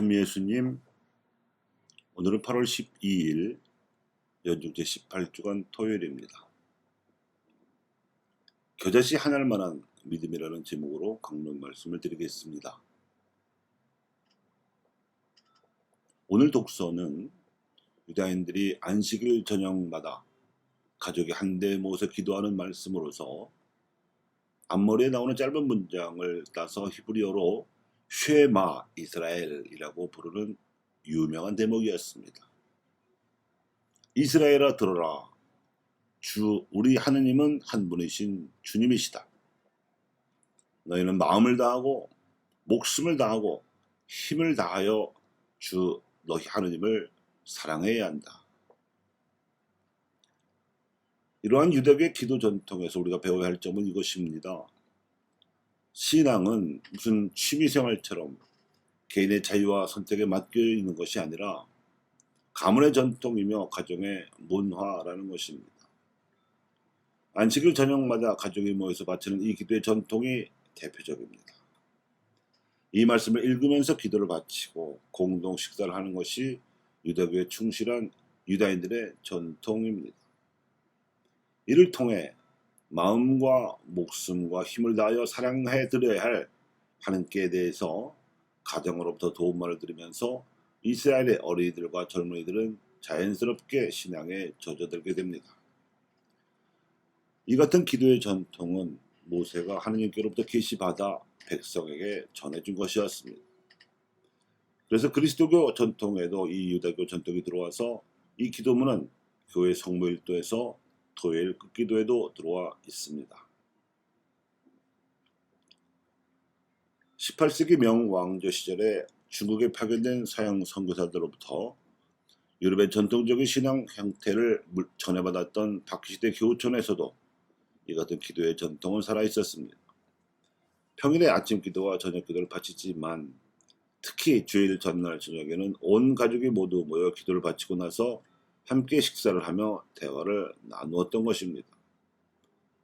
참 예수님, 오늘은 8월 12일 연중 제18주간 토요일입니다. 겨자씨 하늘만한 믿음이라는 제목으로 강론 말씀을 드리겠습니다. 오늘 독서는 유다인들이 안식일 저녁마다 가족이 한데 모여서 기도하는 말씀으로서 앞머리에 나오는 짧은 문장을 따서 히브리어로 쉐마 이스라엘이라고 부르는 유명한 대목이었습니다. 이스라엘아 들어라. 주 우리 하느님은 한 분이신 주님이시다. 너희는 마음을 다하고 목숨을 다하고 힘을 다하여 주 너희 하느님을 사랑해야 한다. 이러한 유대교의 기도 전통에서 우리가 배워야 할 점은 이것입니다. 신앙은 무슨 취미생활처럼 개인의 자유와 선택에 맡겨 있는 것이 아니라 가문의 전통이며 가정의 문화라는 것입니다. 안식일 저녁마다 가족이 모여서 바치는 이 기도의 전통이 대표적입니다. 이 말씀을 읽으면서 기도를 바치고 공동 식사를 하는 것이 유대교에 충실한 유다인들의 전통입니다. 이를 통해 마음과 목숨과 힘을 다하여 사랑해 드려야 할 하나님께 대해서 가정으로부터 도움만을 들으면서 이스라엘의 어린이들과 젊은이들은 자연스럽게 신앙에 젖어들게 됩니다. 이 같은 기도의 전통은 모세가 하느님께로부터 계시받아 백성에게 전해준 것이었습니다. 그래서 그리스도교 전통에도 이 유다교 전통이 들어와서 이 기도문은 교회 성모일도에서 토요일 끝기도에도 들어와 있습니다. 18세기 명왕조 시절에 중국에 파견된 서양 선교사들로부터 유럽의 전통적인 신앙 형태를 전해받았던 박시대 교촌에서도 이 같은 기도의 전통은 살아있었습니다. 평일에 아침 기도와 저녁 기도를 바치지만 특히 주일 전날 저녁에는 온 가족이 모두 모여 기도를 바치고 나서 함께 식사를 하며 대화를 나누었던 것입니다.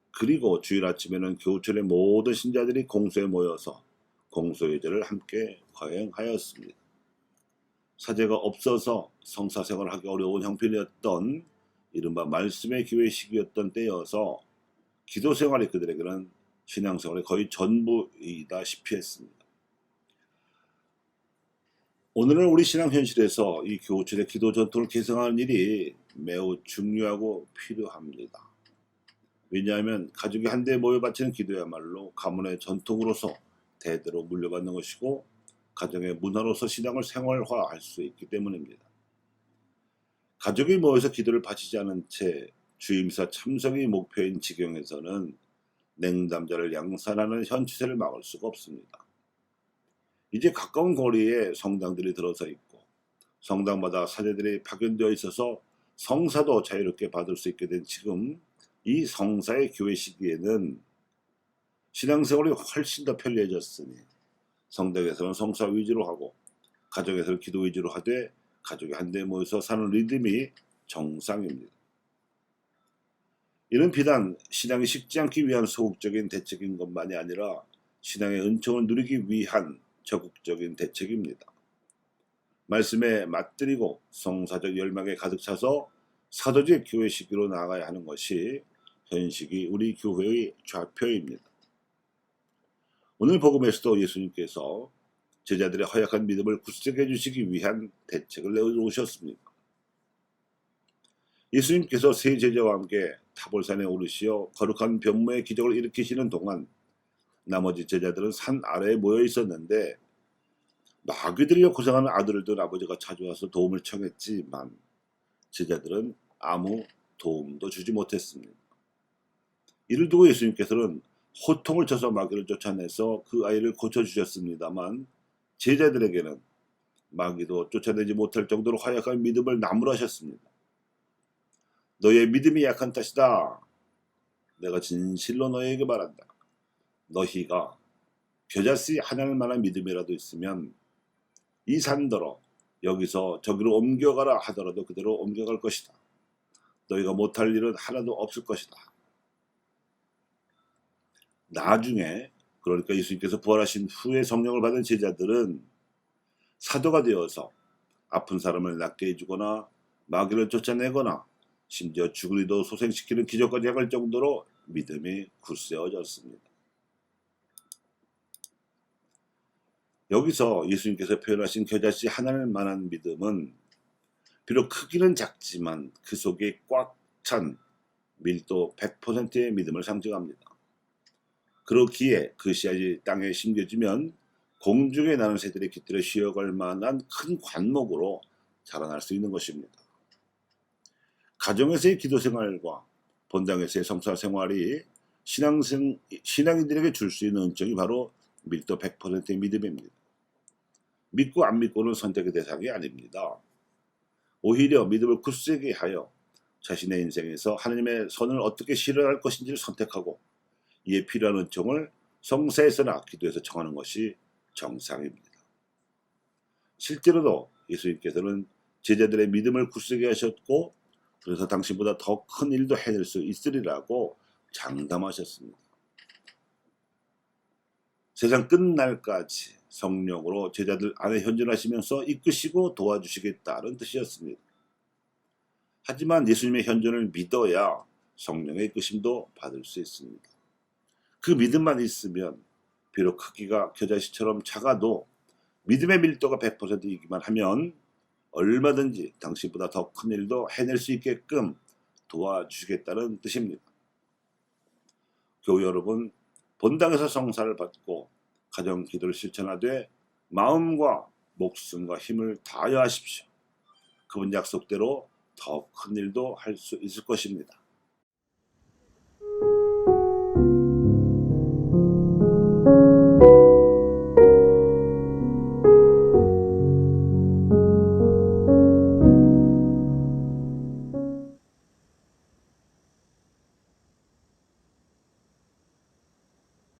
그리고 주일 아침에는 교촌의 모든 신자들이 공소에 모여서 공소예절을 함께 거행하였습니다. 사제가 없어서 성사생활을 하기 어려운 형편이었던 이른바 말씀의 기회 시기였던 때여서 기도생활이 그들에게는 신앙생활의 거의 전부이다시피 했습니다. 오늘은 우리 신앙 현실에서 이 교촌의 기도 전통을 개성하는 일이 매우 중요하고 필요합니다. 왜냐하면 가족이 한데 모여 바치는 기도야말로 가문의 전통으로서 대대로 물려받는 것이고 가정의 문화로서 신앙을 생활화할 수 있기 때문입니다. 가족이 모여서 기도를 바치지 않은 채 주임사 참석이 목표인 지경에서는 냉담자를 양산하는 현 추세를 막을 수가 없습니다. 이제 가까운 거리에 성당들이 들어서 있고 성당마다 사제들이 파견되어 있어서 성사도 자유롭게 받을 수 있게 된 지금 이 성사의 교회 시기에는 신앙생활이 훨씬 더 편리해졌으니 성당에서는 성사 위주로 하고 가정에서는 기도 위주로 하되 가족이 한데 모여서 사는 리듬이 정상입니다. 이는 비단 신앙이 식지 않기 위한 소극적인 대책인 것만이 아니라 신앙의 은총을 누리기 위한 적극적인 대책입니다. 말씀에 맞들이고 성사적 열망에 가득 차서 사도적 교회 시기로 나아가야 하는 것이 현시기 우리 교회의 좌표입니다. 오늘 복음에서도 예수님께서 제자들의 허약한 믿음을 굳세게 해주시기 위한 대책을 내놓으셨습니다. 예수님께서 세 제자와 함께 타볼산에 오르시어 거룩한 변모의 기적을 일으키시는 동안 나머지 제자들은 산 아래에 모여 있었는데 마귀들이여 고생하는 아들을 둔 아버지가 찾아와서 도움을 청했지만 제자들은 아무 도움도 주지 못했습니다. 이를 두고 예수님께서는 호통을 쳐서 마귀를 쫓아내서 그 아이를 고쳐주셨습니다만 제자들에게는 마귀도 쫓아내지 못할 정도로 허약한 믿음을 나무라셨습니다. 너희의 믿음이 약한 탓이다. 내가 진실로 너희에게 말한다. 너희가 겨자씨 하나만한 믿음이라도 있으면 이 산더러 여기서 저기로 옮겨가라 하더라도 그대로 옮겨갈 것이다. 너희가 못할 일은 하나도 없을 것이다. 나중에 그러니까 예수님께서 부활하신 후에 성령을 받은 제자들은 파도가 되어서 아픈 사람을 낫게 해주거나 마귀를 쫓아내거나 심지어 죽을 이도 소생시키는 기적까지 할 정도로 믿음이 굳세어졌습니다. 여기서 예수님께서 표현하신 겨자씨 하나를 만한 믿음은 비록 크기는 작지만 그 속에 꽉 찬 밀도 100%의 믿음을 상징합니다. 그렇기에 그 씨앗이 땅에 심겨지면 공중에 나는 새들의 깃들에 쉬어갈 만한 큰 관목으로 자라날 수 있는 것입니다. 가정에서의 기도 생활과 본당에서의 성사 생활이 신앙인들에게 줄 수 있는 은총이 바로 밀도 100%의 믿음입니다. 믿고 안 믿고는 선택의 대상이 아닙니다. 오히려 믿음을 굳세게 하여 자신의 인생에서 하나님의 선을 어떻게 실현할 것인지를 선택하고 이에 필요한 은총을 성사에서나 기도에서 청하는 것이 정상입니다. 실제로도 예수님께서는 제자들의 믿음을 굳세게 하셨고 그래서 당신보다 더 큰 일도 해낼 수 있으리라고 장담하셨습니다. 세상 끝날까지 성령으로 제자들 안에 현존하시면서 이끄시고 도와주시겠다는 뜻이었습니다. 하지만 예수님의 현존을 믿어야 성령의 이끄심도 받을 수 있습니다. 그 믿음만 있으면 비록 크기가 겨자씨처럼 작아도 믿음의 밀도가 100%이기만 하면 얼마든지 당신보다 더 큰 일도 해낼 수 있게끔 도와주시겠다는 뜻입니다. 교우 여러분, 본당에서 성사를 받고 가정 기도를 실천하되 마음과 목숨과 힘을 다하여 하십시오. 그분 약속대로 더 큰 일도 할 수 있을 것입니다.